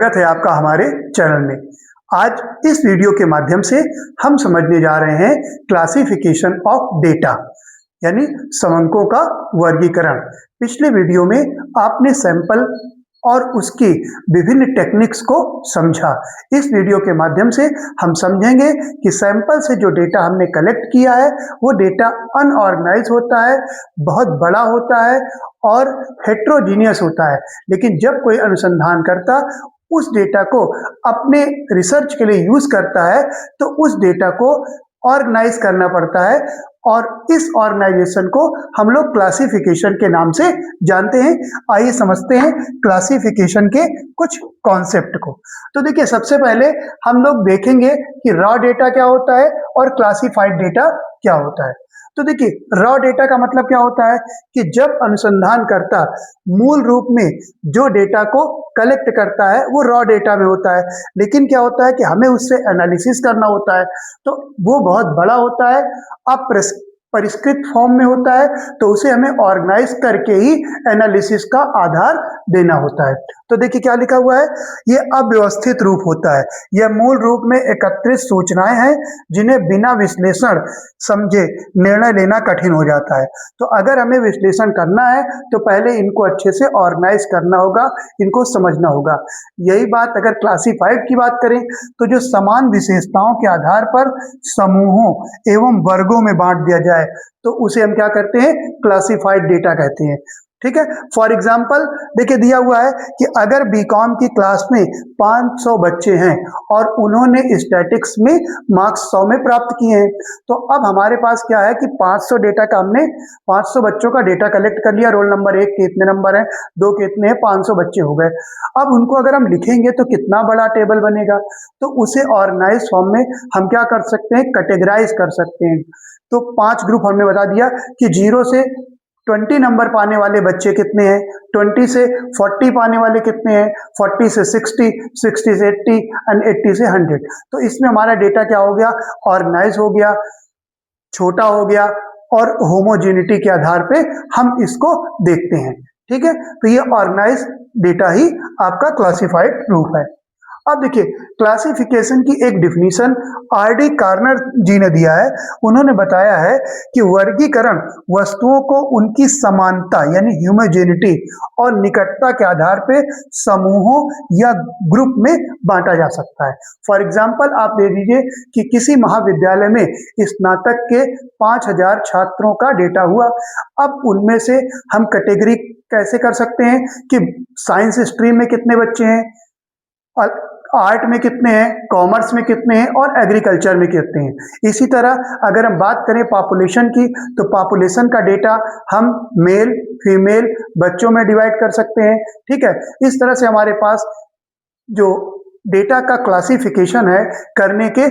स्वागत है आपका हमारे चैनल में। आज इस वीडियो के माध्यम से हम समझने जा रहे हैं क्लासिफिकेशन ऑफ डेटा यानी समंकों का वर्गीकरण। पिछले वीडियो में आपने सैंपल और उसकी विभिन्न टेक्निक्स को समझा। इस वीडियो के माध्यम से हम समझेंगे कि सैंपल से जो डेटा हमने कलेक्ट किया है वो डेटा अनऑर्गेनाइज होता है, बहुत बड़ा होता है और हेट्रोजीनियस होता है। लेकिन जब कोई अनुसंधानकर्ता उस डेटा को अपने रिसर्च के लिए यूज करता है तो उस डेटा को ऑर्गेनाइज करना पड़ता है और इस ऑर्गेनाइजेशन को हम लोग क्लासिफिकेशन के नाम से जानते हैं। आइए समझते हैं क्लासिफिकेशन के कुछ कॉन्सेप्ट को। तो देखिए, सबसे पहले हम लोग देखेंगे कि रॉ डेटा क्या होता है और क्लासिफाइड डेटा क्या होता है। तो देखिए, रॉ डेटा का मतलब क्या होता है कि जब अनुसंधानकर्ता मूल रूप में जो डेटा को कलेक्ट करता है वो रॉ डेटा में होता है, लेकिन क्या होता है कि हमें उससे एनालिसिस करना होता है तो वो बहुत बड़ा होता है, परिष्कृत फॉर्म में होता है, तो उसे हमें ऑर्गेनाइज करके ही एनालिसिस का आधार देना होता है। तो देखिए क्या लिखा हुआ है, ये अव्यवस्थित रूप होता है। यह मूल रूप में एकत्रित सूचनाएं हैं जिन्हें बिना विश्लेषण समझे निर्णय लेना कठिन हो जाता है। तो अगर हमें विश्लेषण करना है तो पहले इनको अच्छे से ऑर्गेनाइज करना होगा, इनको समझना होगा। यही बात अगर क्लासिफाइड की बात करें तो जो समान विशेषताओं के आधार पर समूहों एवं वर्गों में बांट दिया जाए तो उसे हम क्या करते हैं, क्लासिफाइड डेटा कहते हैं। ठीक है, फॉर एग्जाम्पल देखिए दिया हुआ है कि अगर बीकॉम की क्लास में 500 बच्चे हैं और उन्होंने स्टैटिक्स में मार्क्स 100 में प्राप्त किए हैं, तो अब हमारे पास क्या है कि 500 डेटा का हमने 500 बच्चों का डेटा कलेक्ट कर लिया। रोल नंबर 1 के इतने नंबर हैं, 2 के इतने हैं, 500 बच्चे हो गए। अब उनको अगर हम लिखेंगे तो कितना बड़ा टेबल बनेगा, तो उसे ऑर्गेनाइज फॉर्म में हम क्या कर सकते हैं, कैटेगराइज कर सकते हैं। तो 5 ग्रुप हमने बता दिया कि 0 से 20 नंबर पाने वाले बच्चे कितने हैं, 20 से 40 पाने वाले कितने हैं, 40 से 60, 60 से 80 एंड 80 से 100। तो इसमें हमारा डेटा क्या हो गया, ऑर्गेनाइज हो गया, छोटा हो गया और होमोजेनिटी के आधार पे हम इसको देखते हैं। ठीक है, तो ये ऑर्गेनाइज डेटा ही आपका क्लासिफाइड रूप है। अब देखिए, क्लासिफिकेशन की एक डिफिनीशन आर.डी. कार्नर जी ने दिया है। उन्होंने बताया है कि वर्गीकरण वस्तुओं को उनकी समानता यानी ह्यूमोजेनिटी और निकटता के आधार पे समूहों या ग्रुप में बांटा जा सकता है। फॉर एग्जाम्पल आप दे दीजिए कि किसी महाविद्यालय में स्नातक के 5000 छात्रों का डेटा हुआ। अब उनमें से हम कैटेगरी कैसे कर सकते हैं कि साइंस स्ट्रीम में कितने बच्चे हैं, आर्ट में कितने हैं, कॉमर्स में कितने हैं और एग्रीकल्चर में कितने हैं। इसी तरह अगर हम बात करें पॉपुलेशन की तो पॉपुलेशन का डेटा हम मेल फीमेल बच्चों में डिवाइड कर सकते हैं। ठीक है, इस तरह से हमारे पास जो डेटा का क्लासिफिकेशन है करने के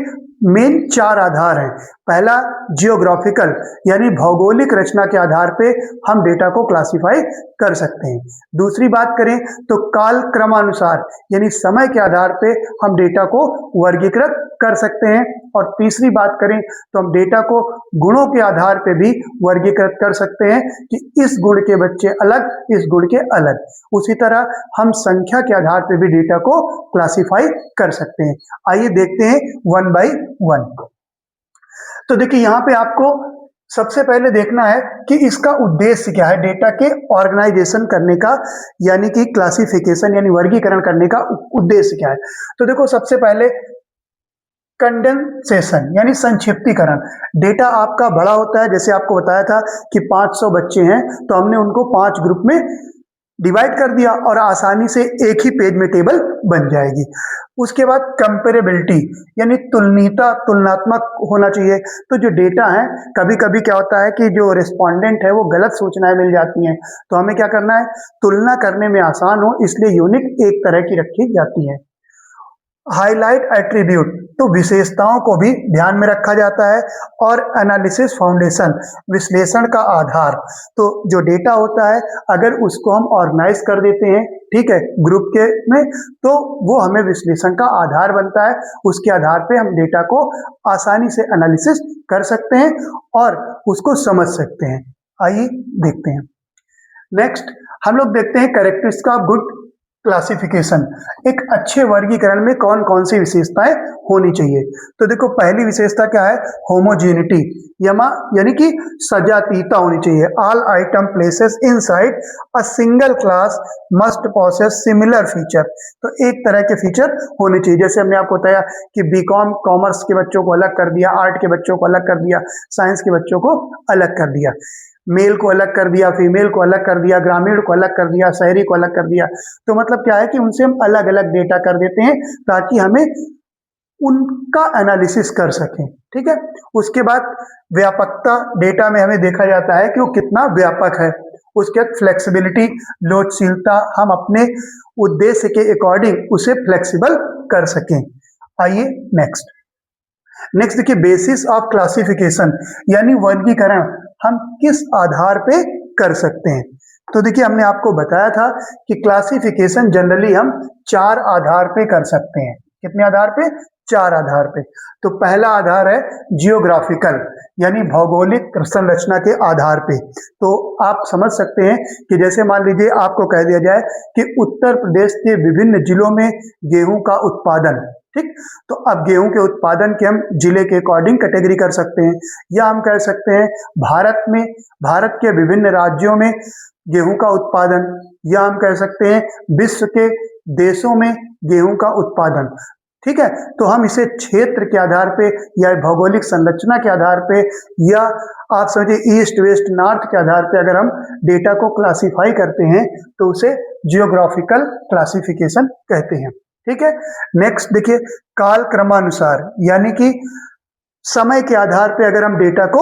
मेन 4 आधार हैं। पहला जियोग्राफिकल यानी भौगोलिक रचना के आधार पे हम डेटा को क्लासिफाई कर सकते हैं। दूसरी बात करें तो काल क्रमानुसार यानी समय के आधार पे हम डेटा को वर्गीकृत कर सकते हैं। और तीसरी बात करें तो हम डेटा को गुणों के आधार पे भी वर्गीकृत कर सकते हैं कि इस गुण के बच्चे अलग, इस गुण के अलग। उसी तरह हम संख्या के आधार पे भी डेटा को क्लासिफाई कर सकते हैं। आइए देखते हैं 1 बाय 1। तो देखिए, यहाँ पे आपको सबसे पहले देखना है कि इसका उद्देश्य क्या है, डेटा के ऑर्गेनाइजेशन करने का यानी कि क्लासिफिकेशन यानी वर्गीकरण करने का उद्देश्य क्या है। तो देखो, सबसे पहले कंडेंसेशन यानी संक्षिप्तीकरण। डेटा आपका बड़ा होता है, जैसे आपको बताया था कि 500 बच्चे हैं तो हमने उनको 5 ग्रुप में डिवाइड कर दिया और आसानी से एक ही पेज में टेबल बन जाएगी। उसके बाद कंपेरेबिलिटी यानी तुलनीयता, तुलनात्मक होना चाहिए। तो जो डेटा है, कभी कभी क्या होता है कि जो रिस्पोंडेंट है वो गलत सूचनाएं मिल जाती हैं, तो हमें क्या करना है, तुलना करने में आसान हो इसलिए यूनिट एक तरह की रखी जाती है। हाईलाइट एट्रीब्यूट तो विशेषताओं को भी ध्यान में रखा जाता है। और एनालिसिस फाउंडेशन विश्लेषण का आधार। तो जो डेटा होता है अगर उसको हम ऑर्गेनाइज कर देते हैं, ठीक है, ग्रुप के में, तो वो हमें विश्लेषण का आधार बनता है। उसके आधार पे हम डेटा को आसानी से एनालिसिस कर सकते हैं और उसको समझ सकते हैं। आइए देखते हैं। नेक्स्ट हम लोग देखते हैं कैरेक्टरिस्टिक्स ऑफ गुड क्लासिफिकेशन, एक अच्छे वर्गीकरण में कौन कौन सी विशेषताएं होनी चाहिए। तो देखो पहली विशेषता क्या है, होमोजेनिटी, यानी कि सजातीयता होनी चाहिए। All item places inside a single class must possess similar feature, तो एक तरह के फीचर होने चाहिए। जैसे हमने आपको बताया कि बीकॉम कॉमर्स के बच्चों को अलग कर दिया, आर्ट के बच्चों को अलग कर दिया, साइंस के बच्चों को अलग कर दिया, मेल को अलग कर दिया, फीमेल को अलग कर दिया, ग्रामीण को अलग कर दिया, शहरी को अलग कर दिया। तो मतलब क्या है कि उनसे हम अलग अलग डेटा कर देते हैं ताकि हमें उनका एनालिसिस कर सकें। ठीक है, उसके बाद व्यापकता, डेटा में हमें देखा जाता है कि वो कितना व्यापक है। उसके बाद फ्लेक्सिबिलिटी, लोचशीलता, हम अपने उद्देश्य के अकॉर्डिंग उसे फ्लेक्सिबल कर सकें। आइए नेक्स्ट देखिए, बेसिस ऑफ क्लासिफिकेशन, यानी वर्गीकरण हम किस आधार पे कर सकते हैं। तो देखिए हमने आपको बताया था कि क्लासिफिकेशन जनरली हम 4 आधार पे कर सकते हैं। कितने आधार पे? 4 आधार पे। तो पहला आधार है जियोग्राफिकल, यानी भौगोलिक संरचना के आधार पे। तो आप समझ सकते हैं कि जैसे मान लीजिए आपको कह दिया जाए कि उत्तर प्रदेश के विभिन्न जिलों में गेहूं का उत्पादन, ठीक, तो अब गेहूं के उत्पादन के हम जिले के अकॉर्डिंग कैटेगरी कर सकते हैं, या हम कह सकते हैं भारत के विभिन्न राज्यों में गेहूं का उत्पादन, या हम कह सकते हैं विश्व के देशों में गेहूं का उत्पादन। ठीक है, तो हम इसे क्षेत्र के आधार पे या भौगोलिक संरचना के आधार पे, या आप समझिए ईस्ट वेस्ट नॉर्थ के आधार पे अगर हम डेटा को क्लासिफाई करते हैं तो उसे जियोग्राफिकल क्लासिफिकेशन कहते हैं। ठीक है, नेक्स्ट देखिए, काल क्रमानुसार, यानी कि समय के आधार पे अगर हम डेटा को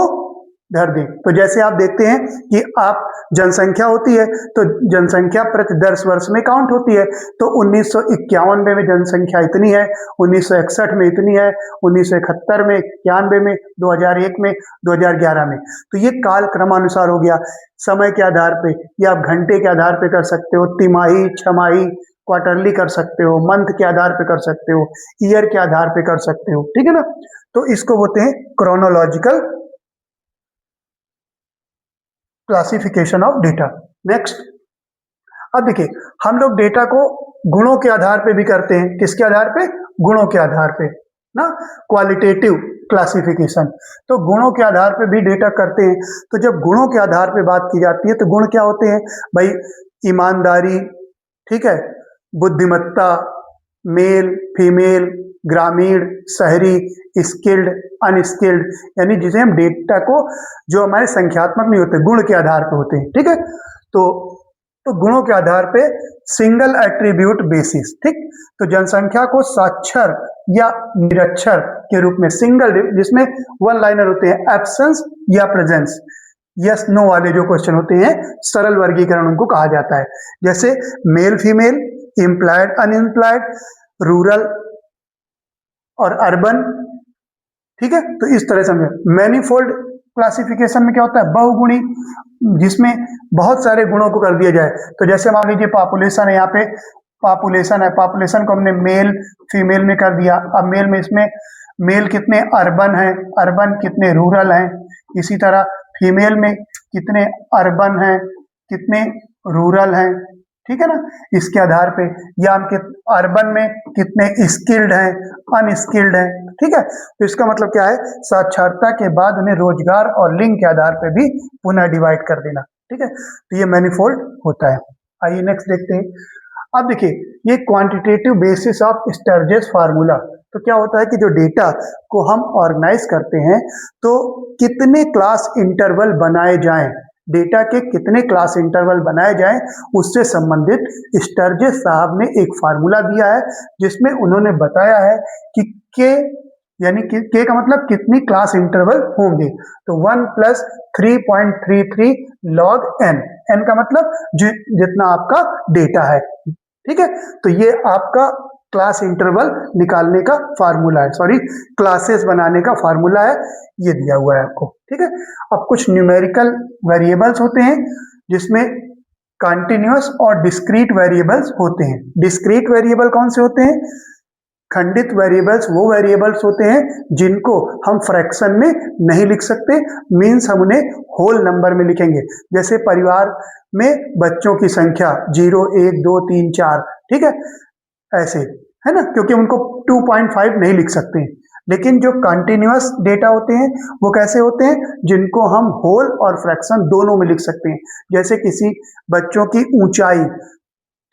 धर दें, तो जैसे आप देखते हैं कि आप जनसंख्या होती है तो जनसंख्या प्रति 10 वर्ष में काउंट होती है। तो 1991 में जनसंख्या इतनी है, 1961 में इतनी है, 1971 में, 91 में, 2001 में, 2011 में। तो ये काल क्रमानुसार हो गया, समय के आधार पे, या आप घंटे के आधार पे कर सकते हो, तिमाही, छमाही, क्वार्टरली कर सकते हो, मंथ के आधार पे कर सकते हो, ईयर के आधार पे कर सकते हो। ठीक है ना, तो इसको बोलते हैं chronological classification of data. Next, अब देखिए हम लोग डेटा को गुणों के आधार पे भी करते हैं। किसके आधार पे? गुणों के आधार पे ना, क्वालिटेटिव क्लासिफिकेशन। तो गुणों के आधार पे भी डेटा करते हैं। तो जब गुणों के आधार पे बात की जाती है तो गुण क्या होते हैं भाई? ईमानदारी, ठीक है, बुद्धिमत्ता, मेल फीमेल, ग्रामीण, शहरी, स्किल्ड, अनस्किल्ड, यानी जिसे हम डेटा को, जो हमारे संख्यात्मक नहीं होते, गुण के आधार पे होते हैं। ठीक है, तो गुणों के आधार पे सिंगल एट्रीब्यूट बेसिस, ठीक, तो जनसंख्या को साक्षर या निरक्षर के रूप में, सिंगल, जिसमें वन लाइनर होते हैं, एब्सेंस या प्रेजेंस, यस नो वाले जो क्वेश्चन होते हैं, सरल वर्गीकरण उनको कहा जाता है। जैसे male female, employed unemployed, rural और अर्बन। ठीक है, तो इस तरह से समझे। मैनीफोल्ड क्लासिफिकेशन में क्या होता है? बहुगुणी, जिसमें बहुत सारे गुणों को कर दिया जाए। तो जैसे मान लीजिए पॉपुलेशन है, यहाँ पे पॉपुलेशन है, पॉपुलेशन को हमने मेल फीमेल में कर दिया। अब मेल में, इसमें मेल कितने अर्बन हैं, अर्बन कितने रूरल हैं, इसी तरह फीमेल में कितने अर्बन हैं, कितने रूरल हैं। ठीक है ना, इसके आधार पे, या हम अर्बन में कितने स्किल्ड हैं, अनस्किल्ड हैं। ठीक है, तो इसका मतलब क्या है? साक्षरता के बाद उन्हें रोजगार और लिंग के आधार पे भी पुनः डिवाइड कर देना। ठीक है, तो ये मैनीफोल्ड होता है। आइए नेक्स्ट देखते हैं। अब देखिए, ये क्वांटिटेटिव बेसिस ऑफ स्टर्जेस फार्मूला। तो क्या होता है कि जो डेटा को हम ऑर्गेनाइज करते हैं तो कितने क्लास इंटरवल बनाए जाएं, डेटा के कितने क्लास इंटरवल बनाए जाएं, उससे संबंधित स्टर्जेस साहब ने एक फार्मूला दिया है, जिसमें उन्होंने बताया है कि के, यानी कि के का मतलब कितनी क्लास इंटरवल होंगे। तो 1 + 3.33 log n, n का मतलब जितना आपका डेटा है। ठीक है, तो ये आपका क्लास इंटरवल निकालने का फार्मूला है, सॉरी क्लासेस बनाने का फार्मूला है, ये दिया हुआ है आपको। ठीक है, अब कुछ न्यूमेरिकल वेरिएबल्स होते हैं जिसमें कंटिन्यूअस और डिस्क्रीट वेरिएबल्स होते हैं। डिस्क्रीट वेरिएबल कौन से होते हैं? खंडित वेरिएबल्स वो वेरिएबल्स होते हैं जिनको हम फ्रैक्शन में नहीं लिख सकते, मीन्स हम उन्हें होल नंबर में लिखेंगे। जैसे परिवार में बच्चों की संख्या 0, 1, 2, 3, 4, ठीक है, ऐसे, है ना, क्योंकि उनको 2.5 नहीं लिख सकते हैं। लेकिन जो कंटिन्यूअस डेटा होते हैं वो कैसे होते हैं, जिनको हम होल और फ्रैक्शन दोनों में लिख सकते हैं। जैसे किसी बच्चों की ऊंचाई,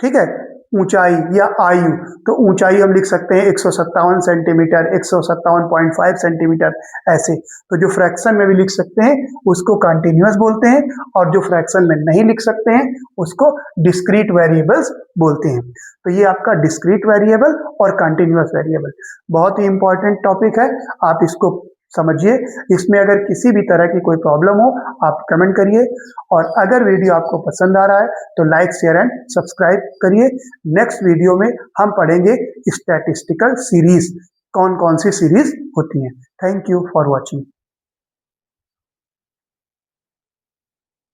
ठीक है, ऊंचाई या आयु, तो ऊंचाई हम लिख सकते हैं 157 सेंटीमीटर, 157.5 सेंटीमीटर, ऐसे। तो जो फ्रैक्शन में भी लिख सकते हैं उसको कंटिन्यूअस बोलते हैं, और जो फ्रैक्शन में नहीं लिख सकते हैं उसको डिस्क्रीट वेरिएबल्स बोलते हैं। तो ये आपका डिस्क्रीट वेरिएबल और कंटिन्यूअस वेरिएबल बहुत ही इंपॉर्टेंट टॉपिक है, आप इसको समझिए। इसमें अगर किसी भी तरह की कोई प्रॉब्लम हो आप कमेंट करिए, और अगर वीडियो आपको पसंद आ रहा है तो लाइक, शेयर एंड सब्सक्राइब करिए। नेक्स्ट वीडियो में हम पढ़ेंगे स्टैटिस्टिकल सीरीज, कौन कौन सी सीरीज होती हैं। Thank you for watching.